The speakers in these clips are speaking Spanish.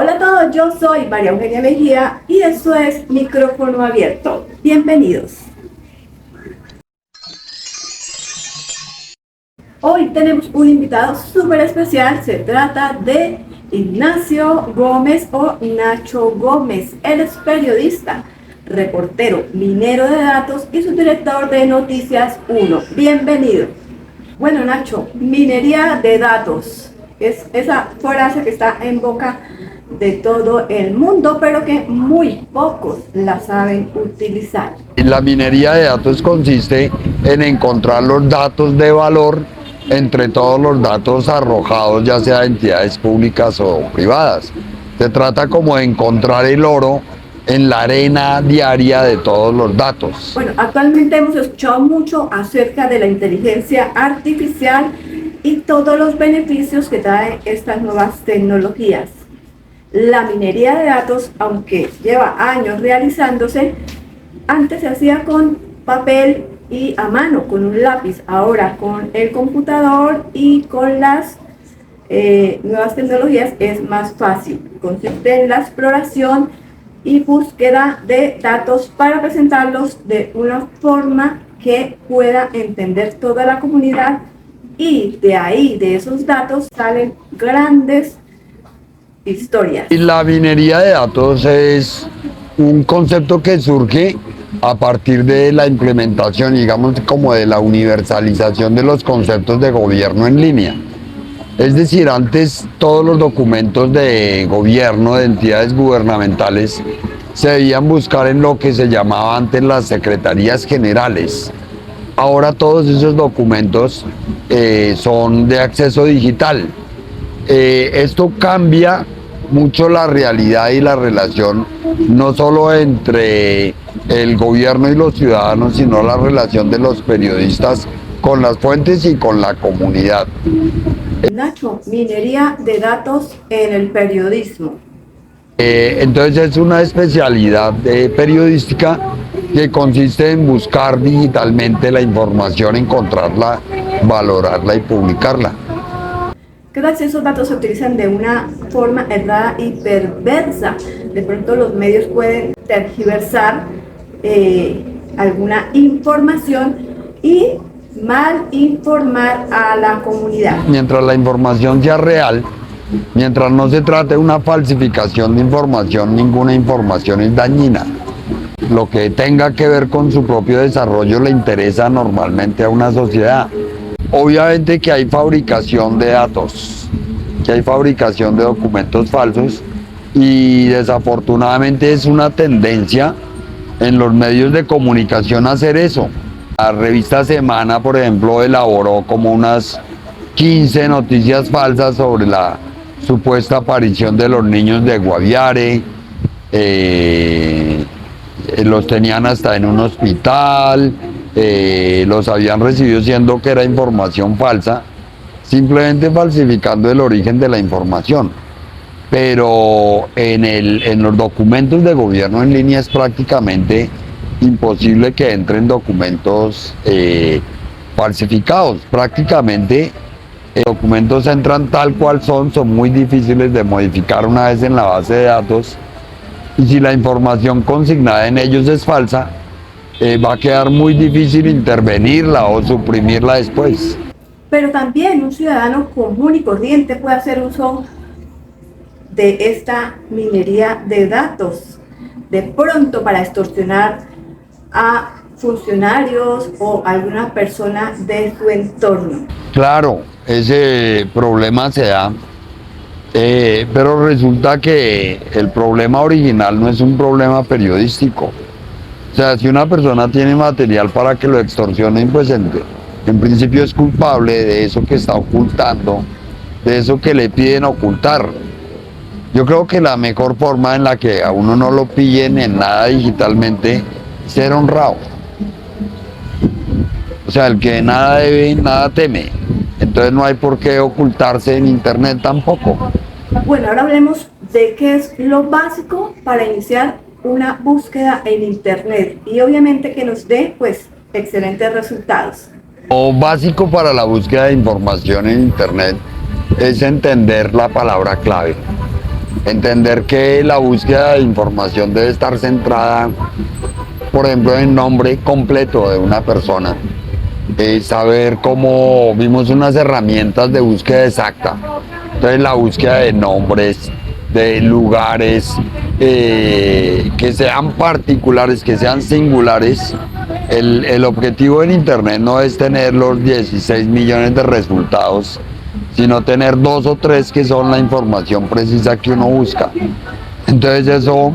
Hola a todos, yo soy María Eugenia Mejía y esto es Micrófono Abierto. Bienvenidos. Hoy tenemos un invitado súper especial, se trata de Ignacio Gómez o Nacho Gómez. Él es periodista, reportero, minero de datos y subdirector de Noticias 1. Bienvenido. Bueno, Nacho, minería de datos es esa frase que está en boca de todo el mundo, pero que muy pocos la saben utilizar. La minería de datos consiste en encontrar los datos de valor entre todos los datos arrojados, ya sea de entidades públicas o privadas. Se trata como de encontrar el oro en la arena diaria de todos los datos. Bueno, actualmente hemos escuchado mucho acerca de la inteligencia artificial y todos los beneficios que traen estas nuevas tecnologías. La minería de datos, aunque lleva años realizándose, antes se hacía con papel y a mano, con un lápiz. Ahora con el computador y con las nuevas tecnologías es más fácil. Consiste en la exploración y búsqueda de datos para presentarlos de una forma que pueda entender toda la comunidad, y de ahí, de esos datos, salen grandes historias. Y la minería de datos es un concepto que surge a partir de la implementación, digamos, como de la universalización de los conceptos de gobierno en línea. Es decir, antes todos los documentos de gobierno, de entidades gubernamentales, se debían buscar en lo que se llamaba antes las secretarías generales. Ahora todos esos documentos son de acceso digital. Esto cambia mucho la realidad y la relación, no solo entre el gobierno y los ciudadanos, sino la relación de los periodistas con las fuentes y con la comunidad. Nacho, minería de datos en el periodismo. Entonces es una especialidad periodística que consiste en buscar digitalmente la información, encontrarla, valorarla y publicarla. ¿Qué tal si esos datos se utilizan de una forma errada y perversa? De pronto los medios pueden tergiversar alguna información y mal informar a la comunidad. Mientras la información sea real, mientras no se trate de una falsificación de información, ninguna información es dañina. Lo que tenga que ver con su propio desarrollo le interesa normalmente a una sociedad. Obviamente que hay fabricación de datos, que hay fabricación de documentos falsos, y desafortunadamente es una tendencia en los medios de comunicación a hacer eso. La revista Semana, por ejemplo, elaboró como unas 15 noticias falsas sobre la supuesta aparición de los niños de Guaviare. Los tenían hasta en un hospital, los habían recibido siendo que era información falsa, simplemente falsificando el origen de la información. Pero en los documentos de gobierno en línea es prácticamente imposible que entren documentos falsificados. Prácticamente documentos entran tal cual son muy difíciles de modificar una vez en la base de datos, y si la información consignada en ellos es falsa, va a quedar muy difícil intervenirla o suprimirla después. Pero también un ciudadano común y corriente puede hacer uso de esta minería de datos, de pronto para extorsionar a funcionarios o alguna persona de su entorno. Claro, ese problema se da, pero resulta que el problema original no es un problema periodístico. O sea, si una persona tiene material para que lo extorsionen, pues en principio es culpable de eso que está ocultando, de eso que le piden ocultar. Yo creo que la mejor forma en la que a uno no lo pillen en nada digitalmente es ser honrado. O sea, el que nada debe, nada teme. Entonces no hay por qué ocultarse en internet tampoco. Bueno, ahora hablemos de qué es lo básico para iniciar una búsqueda en internet y obviamente que nos dé pues excelentes resultados. Lo básico para la búsqueda de información en internet es entender la palabra clave. Entender que la búsqueda de información debe estar centrada, por ejemplo, en el nombre completo de una persona. Saber cómo vimos unas herramientas de búsqueda exacta. Entonces la búsqueda de nombres, de lugares, que sean particulares, que sean singulares. El objetivo en Internet no es tener los 16 millones de resultados, sino tener 2 o 3 que son la información precisa que uno busca. Entonces eso,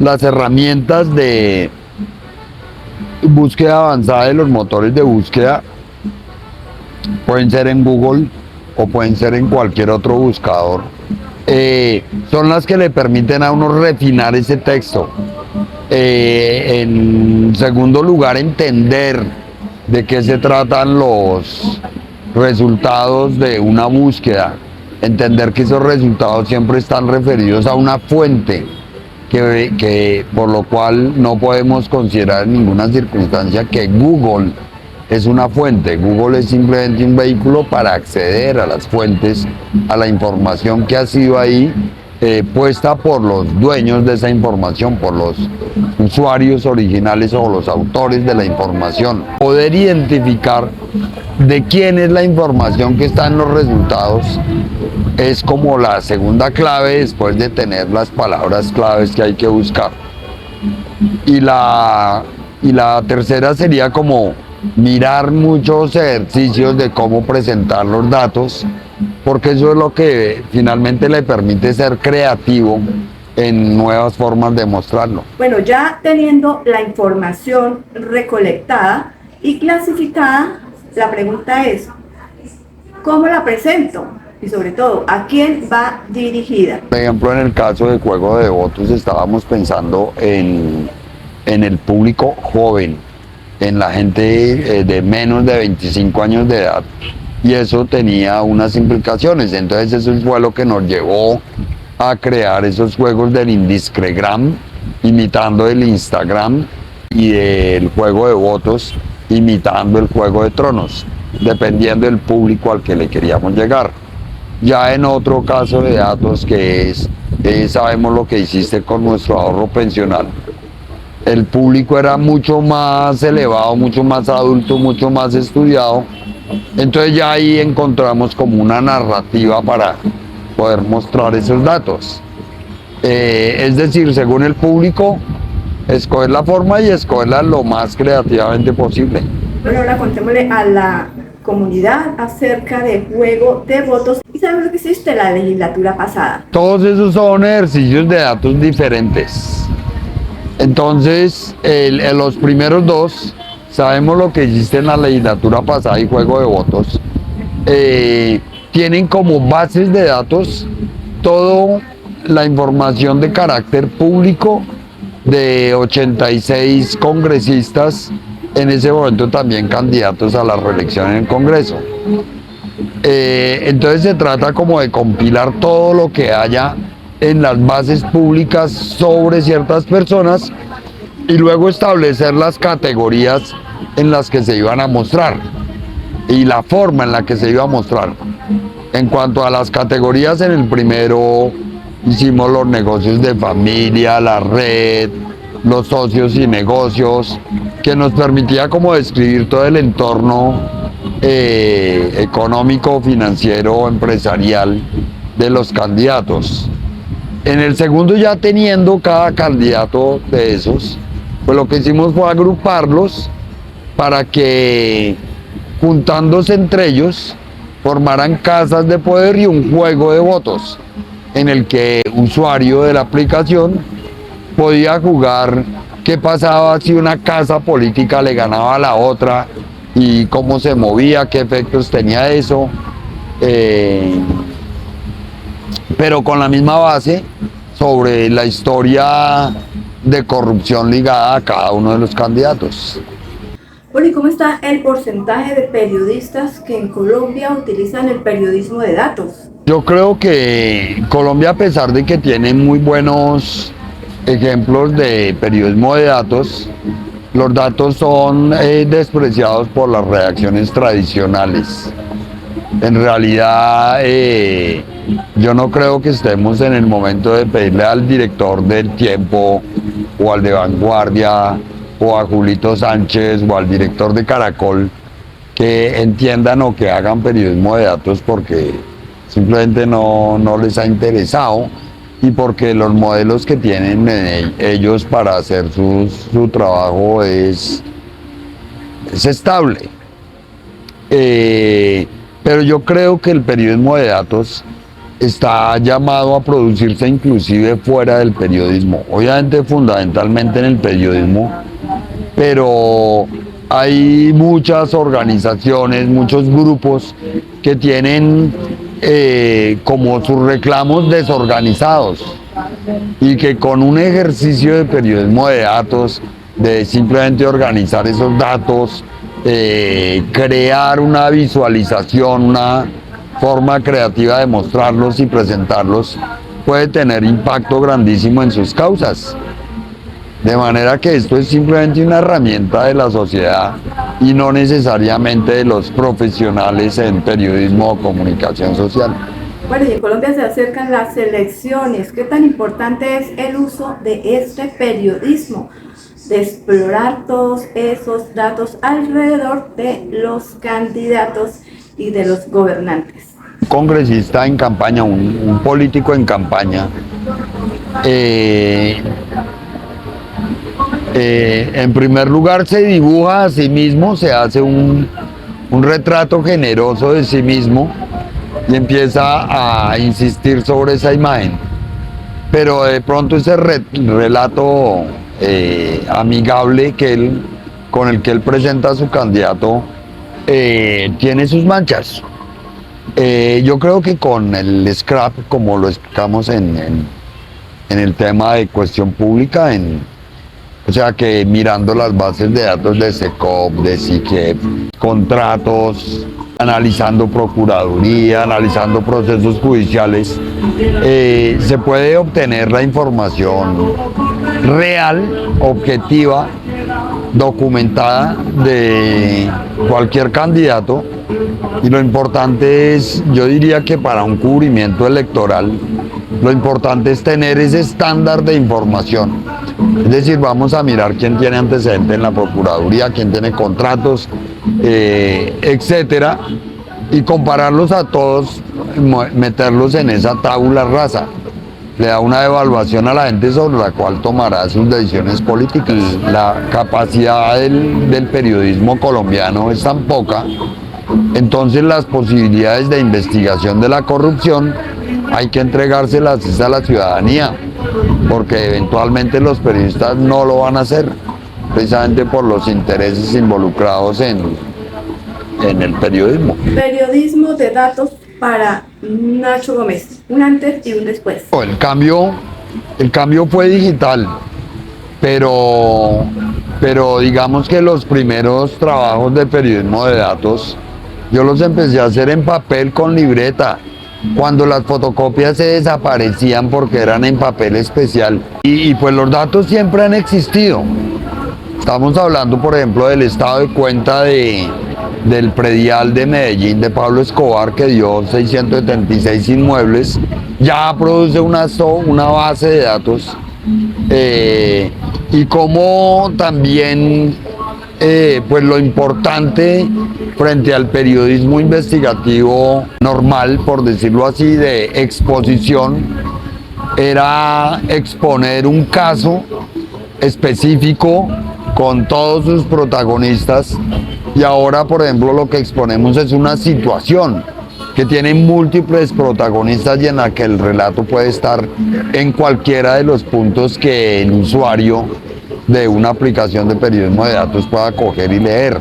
las herramientas de búsqueda avanzada de los motores de búsqueda pueden ser en Google o pueden ser en cualquier otro buscador. Son las que le permiten a uno refinar ese texto. En segundo lugar, entender de qué se tratan los resultados de una búsqueda. Entender que esos resultados siempre están referidos a una fuente, que por lo cual no podemos considerar en ninguna circunstancia que Google es una fuente. Google es simplemente un vehículo para acceder a las fuentes, a la información que ha sido ahí puesta por los dueños de esa información, por los usuarios originales o los autores de la información. Poder identificar de quién es la información que está en los resultados es como la segunda clave después de tener las palabras claves que hay que buscar. Y la tercera sería como mirar muchos ejercicios de cómo presentar los datos, porque eso es lo que finalmente le permite ser creativo en nuevas formas de mostrarlo. Bueno, ya teniendo la información recolectada y clasificada, la pregunta es, ¿cómo la presento? Y sobre todo, ¿a quién va dirigida? Por ejemplo, en el caso del juego de votos estábamos pensando en el público joven, en la gente de menos de 25 años de edad, y eso tenía unas implicaciones. Entonces eso fue lo que nos llevó a crear esos juegos del Indiscregram, imitando el Instagram, y del juego de votos, imitando el Juego de Tronos, dependiendo del público al que le queríamos llegar. Ya en otro caso de datos, que es sabemos lo que hiciste con nuestro ahorro pensional, el público era mucho más elevado, mucho más adulto, mucho más estudiado. Entonces ya ahí encontramos como una narrativa para poder mostrar esos datos. Es decir, según el público, escoger la forma y escogerla lo más creativamente posible. Bueno, ahora contémosle a la comunidad acerca del juego de votos y sabemos lo que hiciste la legislatura pasada. Todos esos son ejercicios de datos diferentes. Entonces, los primeros dos, sabemos lo que hiciste en la legislatura pasada y juego de votos. Tienen como bases de datos toda la información de carácter público de 86 congresistas, en ese momento también candidatos a la reelección en el Congreso. Entonces se trata como de compilar todo lo que haya en las bases públicas sobre ciertas personas y luego establecer las categorías en las que se iban a mostrar y la forma en la que se iba a mostrar. En cuanto a las categorías, en el primero hicimos los negocios de familia, la red, los socios y negocios, que nos permitía como describir todo el entorno económico, financiero, empresarial de los candidatos. En el segundo, ya teniendo cada candidato de esos, pues lo que hicimos fue agruparlos para que, juntándose entre ellos, formaran casas de poder y un juego de votos en el que el usuario de la aplicación podía jugar qué pasaba si una casa política le ganaba a la otra y cómo se movía, qué efectos tenía eso, pero con la misma base sobre la historia de corrupción ligada a cada uno de los candidatos. Bueno, ¿y cómo está el porcentaje de periodistas que en Colombia utilizan el periodismo de datos? Yo creo que Colombia, a pesar de que tiene muy buenos ejemplos de periodismo de datos, los datos son despreciados por las redacciones tradicionales. En realidad, yo no creo que estemos en el momento de pedirle al director del Tiempo o al de Vanguardia o a Julito Sánchez o al director de Caracol que entiendan o que hagan periodismo de datos porque simplemente no les ha interesado y porque los modelos que tienen ellos para hacer su trabajo es estable. Pero yo creo que el periodismo de datos está llamado a producirse inclusive fuera del periodismo, obviamente fundamentalmente en el periodismo, pero hay muchas organizaciones, muchos grupos que tienen como sus reclamos desorganizados y que con un ejercicio de periodismo de datos, de simplemente organizar esos datos, crear una visualización, una forma creativa de mostrarlos y presentarlos, puede tener impacto grandísimo en sus causas. De manera que esto es simplemente una herramienta de la sociedad y no necesariamente de los profesionales en periodismo o comunicación social. Bueno, y en Colombia se acercan las elecciones. ¿Qué tan importante es el uso de este periodismo? De explorar todos esos datos alrededor de los candidatos y de los gobernantes. Un congresista en campaña, un político en campaña, en primer lugar se dibuja a sí mismo, se hace un retrato generoso de sí mismo y empieza a insistir sobre esa imagen. Pero de pronto ese relato amigable con el que él presenta a su candidato tiene sus manchas. Yo creo que con el scrap, como lo explicamos en el tema de cuestión pública, o sea que mirando las bases de datos de SECOP, de SICEP, contratos, analizando procuraduría, analizando procesos judiciales, se puede obtener la información real, objetiva, documentada de cualquier candidato. Y lo importante es, yo diría que para un cubrimiento electoral, lo importante es tener ese estándar de información. Es decir, vamos a mirar quién tiene antecedentes en la Procuraduría, quién tiene contratos, etcétera, y compararlos a todos, meterlos en esa tabula rasa. Le da una evaluación a la gente sobre la cual tomará sus decisiones políticas. La capacidad del periodismo colombiano es tan poca, entonces las posibilidades de investigación de la corrupción hay que entregárselas a la ciudadanía, porque eventualmente los periodistas no lo van a hacer, precisamente por los intereses involucrados en el periodismo. Periodismo de datos para Nacho Gómez, un antes y un después. El cambio fue digital, pero digamos que los primeros trabajos de periodismo de datos yo los empecé a hacer en papel con libreta, cuando las fotocopias se desaparecían porque eran en papel especial. Y pues los datos siempre han existido. Estamos hablando, por ejemplo, del estado de cuenta del predial de Medellín de Pablo Escobar, que dio 676 inmuebles. Ya produce una base de datos. Y como también pues lo importante frente al periodismo investigativo normal, por decirlo así, de exposición, era exponer un caso específico con todos sus protagonistas, y ahora, por ejemplo, lo que exponemos es una situación que tiene múltiples protagonistas y en la que el relato puede estar en cualquiera de los puntos que el usuario de una aplicación de periodismo de datos pueda coger y leer.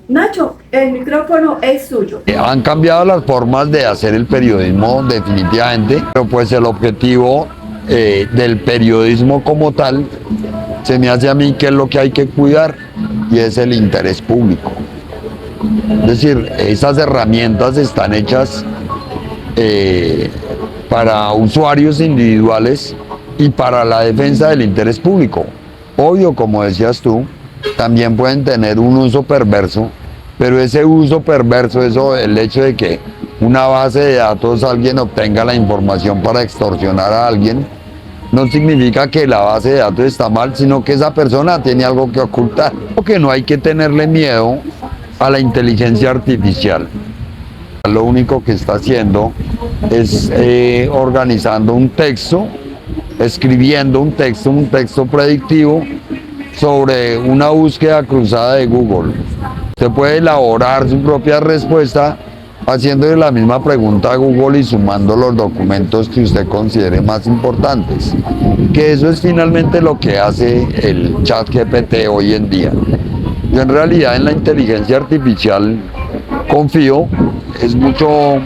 Nacho, el micrófono es suyo. Han cambiado las formas de hacer el periodismo definitivamente, pero pues el objetivo del periodismo como tal, se me hace a mí que es lo que hay que cuidar, y es el interés público. Es decir, esas herramientas están hechas para usuarios individuales y para la defensa del interés público. Obvio, como decías tú, también pueden tener un uso perverso pero ese uso perverso, eso, el hecho de que una base de datos alguien obtenga la información para extorsionar a alguien, no significa que la base de datos está mal, sino que esa persona tiene algo que ocultar. Porque no hay que tenerle miedo a la inteligencia artificial. Lo único que está haciendo es organizando un texto, escribiendo un texto predictivo sobre una búsqueda cruzada de Google. Usted puede elaborar su propia respuesta haciéndole la misma pregunta a Google y sumando los documentos que usted considere más importantes. Que eso es finalmente lo que hace el ChatGPT hoy en día. Yo en realidad en la inteligencia artificial confío, es mucho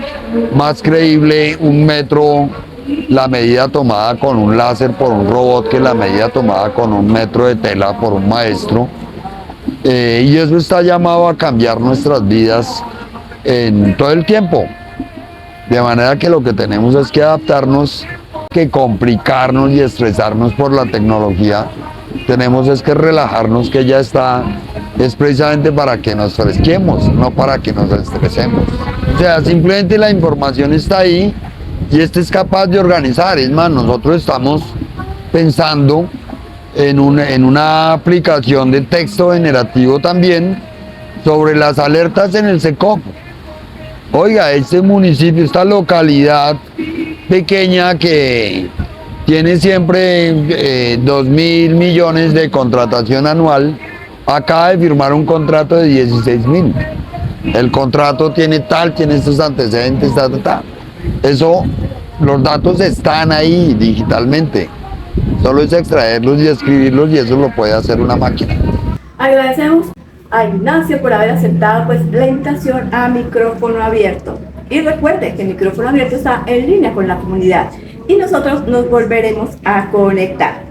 más creíble un metro, la medida tomada con un láser por un robot, que la medida tomada con un metro de tela por un maestro. Y eso está llamado a cambiar nuestras vidas en todo el tiempo. De manera que lo que tenemos es que adaptarnos, que complicarnos y estresarnos por la tecnología. Tenemos es que relajarnos, que ya está, es precisamente para que nos fresquemos, no para que nos estresemos. O sea, simplemente la información está ahí y este es capaz de organizar. Es más, nosotros estamos pensando en una aplicación de texto generativo también sobre las alertas en el SECOP. Oiga, este municipio, esta localidad pequeña que tiene siempre 2.000 millones de contratación anual, acaba de firmar un contrato de 16.000. El contrato tiene estos antecedentes, Eso, los datos están ahí digitalmente. Solo es extraerlos y escribirlos y eso lo puede hacer una máquina. Agradecemos a Ignacio por haber aceptado la invitación a Micrófono Abierto. Y recuerde que Micrófono Abierto está en línea con la comunidad y nosotros nos volveremos a conectar.